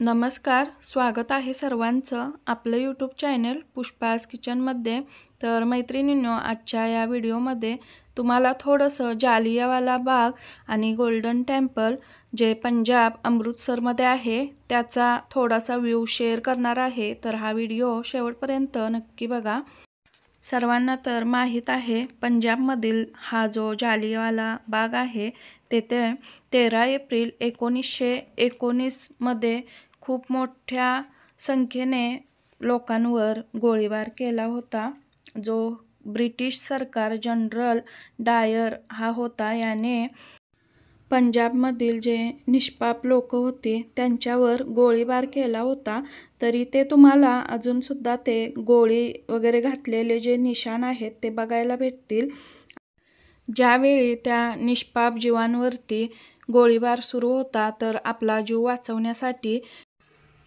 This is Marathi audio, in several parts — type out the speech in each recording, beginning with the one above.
नमस्कार, स्वागत आहे सर्वांचं आपलं यूट्यूब चॅनल पुष्पाज किचनमध्ये. तर मैत्रिणींनो, आजच्या या व्हिडिओमध्ये तुम्हाला थोडंसं जालियावाला बाग आणि गोल्डन टेम्पल जे पंजाब अमृतसरमध्ये आहे त्याचा थोडासा व्ह्यू शेअर करणार आहे. तर हा व्हिडिओ शेवटपर्यंत नक्की बघा. सर्वांना तर माहीत आहे, पंजाबमधील हा जो जालियावाला बाग आहे तेथे 13 एप्रिल 1919 मध्ये खूप मोठ्या संख्येने लोकांवर गोळीबार केला होता. जो ब्रिटिश सरकार जनरल डायर हा होता, याने पंजाबमधील जे निष्पाप लोक होते त्यांच्यावर गोळीबार केला होता. तरी ते तुम्हाला अजूनसुद्धा ते गोळी वगैरे घातलेले जे निशाण आहेत ते बघायला भेटतील. ज्यावेळी त्या निष्पाप जीवांवरती गोळीबार सुरू होता तर आपला जीव वाचवण्यासाठी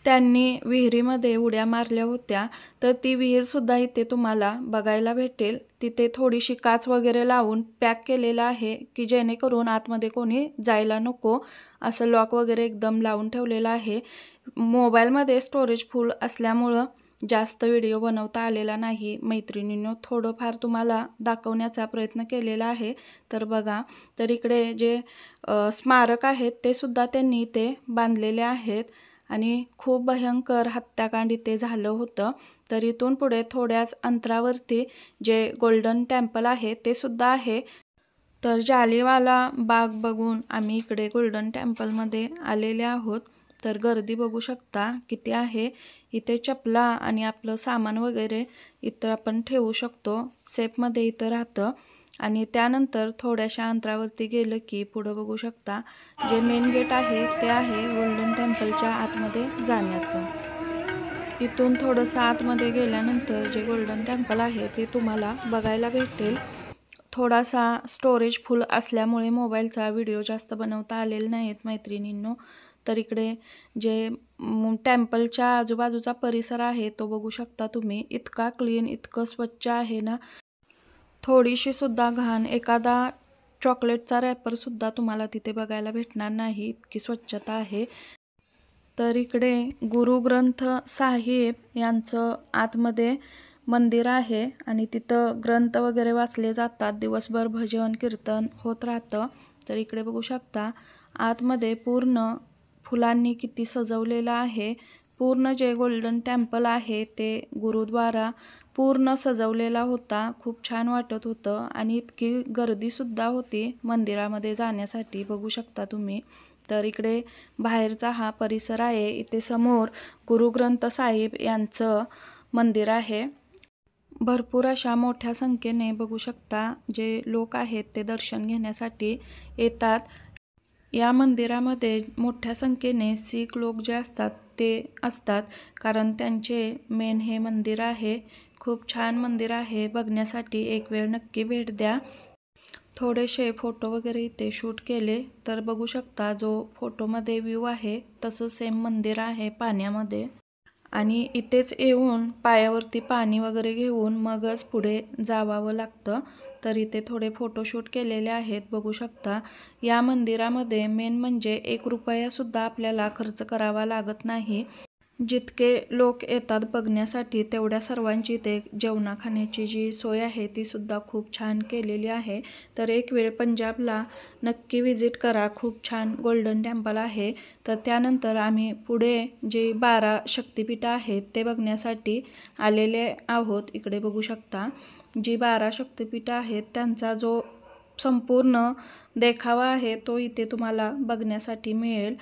त्यांनी विहिरीमध्ये उड्या मारल्या होत्या. तर ती विहीरसुद्धा इथे तुम्हाला बघायला भेटेल. तिथे थोडीशी काच वगैरे लावून पॅक केलेलं आहे की जेणेकरून आतमध्ये कोणी जायला नको, असं लॉक वगैरे एकदम लावून ठेवलेलं आहे. मोबाईलमध्ये स्टोरेज फुल असल्यामुळं जास्त व्हिडिओ बनवता आलेला नाही. मैत्रिणींनो, थोडंफार तुम्हाला दाखवण्याचा प्रयत्न केलेला आहे. तर बघा, तर इकडे जे स्मारक आहेत ते सुद्धा त्यांनी इथे बांधलेले आहेत आणि खूप भयंकर हत्याकांड इथे झालं होतं. तर इथून पुढे थोड्याच अंतरावरती जे गोल्डन टेम्पल आहे ते सुद्धा आहे. तर जालियावाला बाग बघून आम्ही इकडे गोल्डन टेम्पलमध्ये आलेले आहोत. तर गर्दी बघू शकता किती आहे. इथे चपला आणि आपलं सामान वगैरे इथं आपण ठेवू शकतो, सेफमध्ये इथं राहतं. आणि त्यानंतर थोड्याशा अंतरावरती गेलं की पुढं बघू शकता जे मेन गेट आहे ते आहे गोल्डन टेम्पलच्या आतमध्ये जाण्याचं. इथून थोडंसं आतमध्ये गेल्यानंतर जे गोल्डन टेम्पल आहे ते तुम्हाला बघायला भेटेल. थोडासा स्टोरेज फुल असल्यामुळे मोबाईलचा व्हिडिओ जास्त बनवता आलेले नाहीत मैत्रिणींनो. तर इकडे जे टेम्पलच्या आजूबाजूचा परिसर आहे तो बघू शकता तुम्ही. इतका क्लीन, इतकं स्वच्छ आहे ना, थोडीशी सुद्धा घाण, एखादा चॉकलेटचा रॅपरसुद्धा तुम्हाला तिथे बघायला भेटणार नाही, इतकी स्वच्छता आहे. तर इकडे गुरु ग्रंथ साहिब यांचं आतमध्ये मंदिर आहे आणि तिथं ग्रंथ वगैरे वाचले जातात. दिवसभर भजन कीर्तन होत राहतं. तर इकडे बघू शकता आतमध्ये पूर्ण फुलांनी किती सजवलेलं आहे. पूर्ण जे गोल्डन टेम्पल आहे ते गुरुद्वारा पूर्ण सजवलेला होता. खूप छान वाटत होतं आणि इतकी गर्दीसुद्धा होती मंदिरामध्ये जाण्यासाठी, बघू शकता तुम्ही. तर इकडे बाहेरचा हा परिसर आहे. इथे समोर गुरु ग्रंथ साहिब यांचं मंदिर आहे. भरपूर अशा मोठ्या संख्येने बघू शकता जे लोक आहेत ते दर्शन घेण्यासाठी येतात. या मंदिरामध्ये मोठ्या संख्येने शीख लोक जे असतात ते असतात, कारण त्यांचे मेन हे मंदिर आहे. खूप छान मंदिर आहे, बघण्यासाठी एक वेळ नक्की भेट द्या. थोडेसे फोटो वगैरे इथे शूट केले. तर बघू शकता जो फोटोमध्ये व्ह्यू आहे तसं सेम मंदिर आहे पाण्यामध्ये. आणि इथेच येऊन पायावरती पाणी वगैरे घेऊन मगच पुढे जावावं लागतं. तर इथे थोडे फोटोशूट केलेले आहेत, बघू शकता. या मंदिरामध्ये मेन म्हणजे 1 रुपयासुद्धा आपल्याला खर्च करावा लागत नाही. जितके लोक येतात बघण्यासाठी तेवढ्या सर्वांची इथे जेवणा खाण्याची जी सोय आहे ती सुद्धा खूप छान केलेली आहे. तर एक वेळ पंजाबला नक्की विजिट करा, खूप छान गोल्डन टेम्पल आहे. तर त्यानंतर आम्ही पुढे जे 12 शक्तिपीठं आहेत ते बघण्यासाठी आलेले आहोत. इकडे बघू शकता जी 12 शक्तिपीठं आहेत त्यांचा जो संपूर्ण देखावा आहे तो इथे तुम्हाला बघण्यासाठी मिळेल.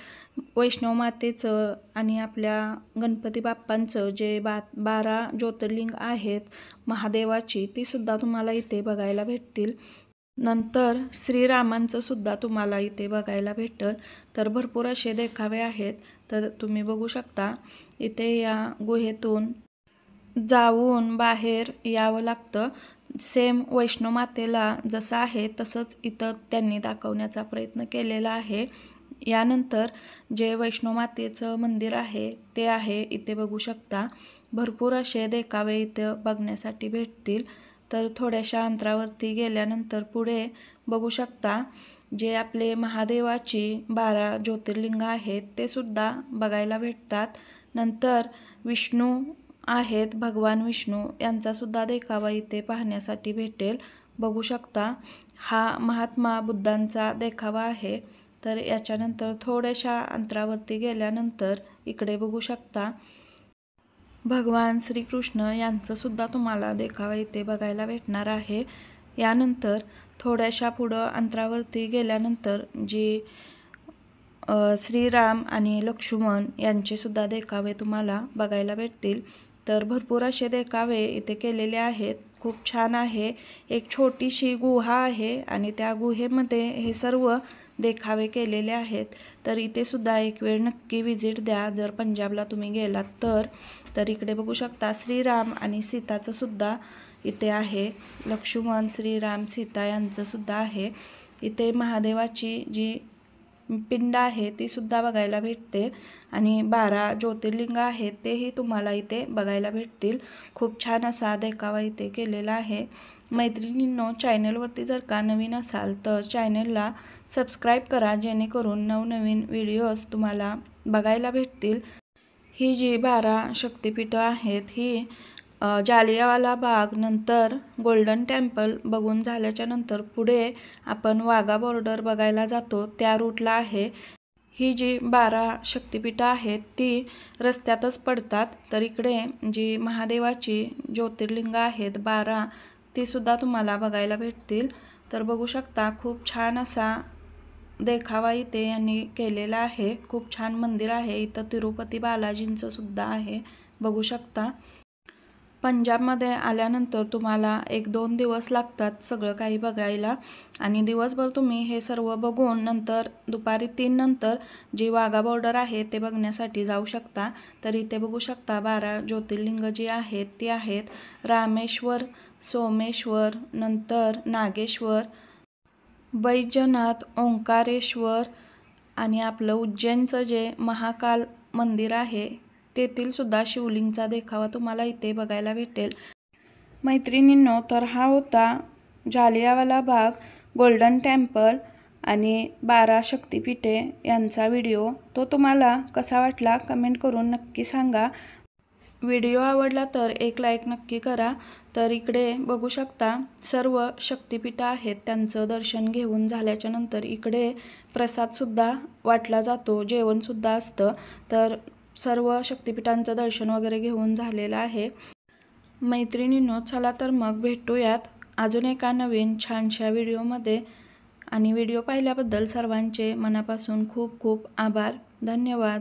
वैष्णव मातेचं आणि आपल्या गणपती बाप्पांचं जे 12 ज्योतिर्लिंग आहेत महादेवाची, ती सुद्धा तुम्हाला इथे बघायला भेटतील. नंतर श्रीरामांचं सुद्धा तुम्हाला इथे बघायला भेटेल. तर भरपूर असे देखावे आहेत. तर तुम्ही बघू शकता इथे या गुहेतून जाऊन बाहेर यावं लागतं. सेम वैष्णो मातेला जसं आहे तसंच इथं त्यांनी दाखवण्याचा प्रयत्न केलेला आहे. यानंतर जे वैष्णो मातेचं मंदिर आहे ते आहे इथे बघू शकता. भरपूर असे देखावे इथं बघण्यासाठी भेटतील. तर थोड्याशा अंतरावरती गेल्यानंतर पुढे बघू शकता जे आपले महादेवाची 12 ज्योतिर्लिंग आहेत ते सुद्धा बघायला भेटतात. नंतर विष्णू आहेत, भगवान विष्णू यांचा सुद्धा देखावा इथे पाहण्यासाठी भेटेल. बघू शकता हा महात्मा बुद्धांचा देखावा आहे. तर याच्यानंतर थोड्याशा अंतरावरती गेल्यानंतर इकडे बघू शकता भगवान श्रीकृष्ण यांचं सुद्धा तुम्हाला देखावा इथे बघायला भेटणार आहे. यानंतर थोड्याशा पुढं अंतरावरती गेल्यानंतर जी श्रीराम आणि लक्ष्मण यांचे सुद्धा देखावे तुम्हाला बघायला भेटतील. तर भरपूर असे देखावे इथे केलेले आहेत. खूप छान आहे. एक छोटीशी गुहा आहे आणि त्या गुहेमध्ये हे सर्व देखावे केलेले आहेत. तर इथे सुद्धा एक वेळ नक्की व्हिजिट द्या जर पंजाबला तुम्ही गेलात तर. तर इकडे बघू शकता श्रीराम आणि सीताचं सुद्धा इथे आहे. लक्ष्मण, श्रीराम, सीता यांचं सुद्धा आहे. इथे महादेवाची जी पिंड आहे ती सुद्धा बघायला भेटते आणि 12 ज्योतिर्लिंग आहेत तेही तुम्हाला इथे बघायला भेटतील. खूप छान असा देखावा इथे केलेला आहे. मैत्रिणींनो, चॅनलवरती जर का नवीन असाल तर चॅनलला सबस्क्राईब करा जेणेकरून नवनवीन व्हिडिओज तुम्हाला बघायला भेटतील. ही जी 12 शक्तिपीठं आहेत ही जालियावाला बाग नंतर गोल्डन टेम्पल बघून झाल्याच्या नंतर पुढे आपण वाघा बॉर्डर बघायला जातो त्या रूटला आहे. ही जी 12 शक्तिपीठं आहेत ती रस्त्यातच पडतात. तर इकडे जी महादेवाची ज्योतिर्लिंग आहेत 12 ती सुद्धा तुम्हाला बघायला भेटतील. तर बघू शकता खूप छान असा देखावा इथे यांनी केलेला आहे. खूप छान मंदिर आहे. इथं तिरुपती बालाजींचं सुद्धा आहे. बघू शकता पंजाबमध्ये आल्यानंतर तुम्हाला 1-2 दिवस लागतात सगळं काही बघायला आणि दिवसभर तुम्ही हे सर्व बघून नंतर दुपारी 3 नंतर जी वाघा बॉर्डर आहे ते बघण्यासाठी जाऊ शकता. तर इथे बघू शकता 12 ज्योतिर्लिंग जी आहेत ती आहेत रामेश्वर, सोमेश्वर, नंतर नागेश्वर, बैजनाथ, ओंकारेश्वर आणि आपलं उज्जैनचं जे महाकाल मंदिर आहे तेथील सुद्धा शिवलिंगचा देखावा तुम्हाला इथे बघायला भेटेल. मैत्रिणींनो, तर हा होता जालियावाला बाग, गोल्डन टेम्पल आणि 12 शक्तिपीठे यांचा व्हिडिओ. तो तुम्हाला कसा वाटला कमेंट करून नक्की सांगा. व्हिडिओ आवडला तर एक लाईक नक्की करा. तर इकडे बघू शकता सर्व शक्तिपीठं आहेत त्यांचं दर्शन घेऊन झाल्याच्या नंतर इकडे प्रसादसुद्धा वाटला जातो, जेवणसुद्धा असतं. तर सर्व शक्तिपीठांचं दर्शन वगैरे घेऊन झालेलं आहे. मैत्रिणींनो, चला तर मग भेटूयात अजून एका नवीन छानशा व्हिडिओमध्ये. आणि व्हिडिओ पाहिल्याबद्दल सर्वांचे मनापासून खूप खूप आभार. धन्यवाद.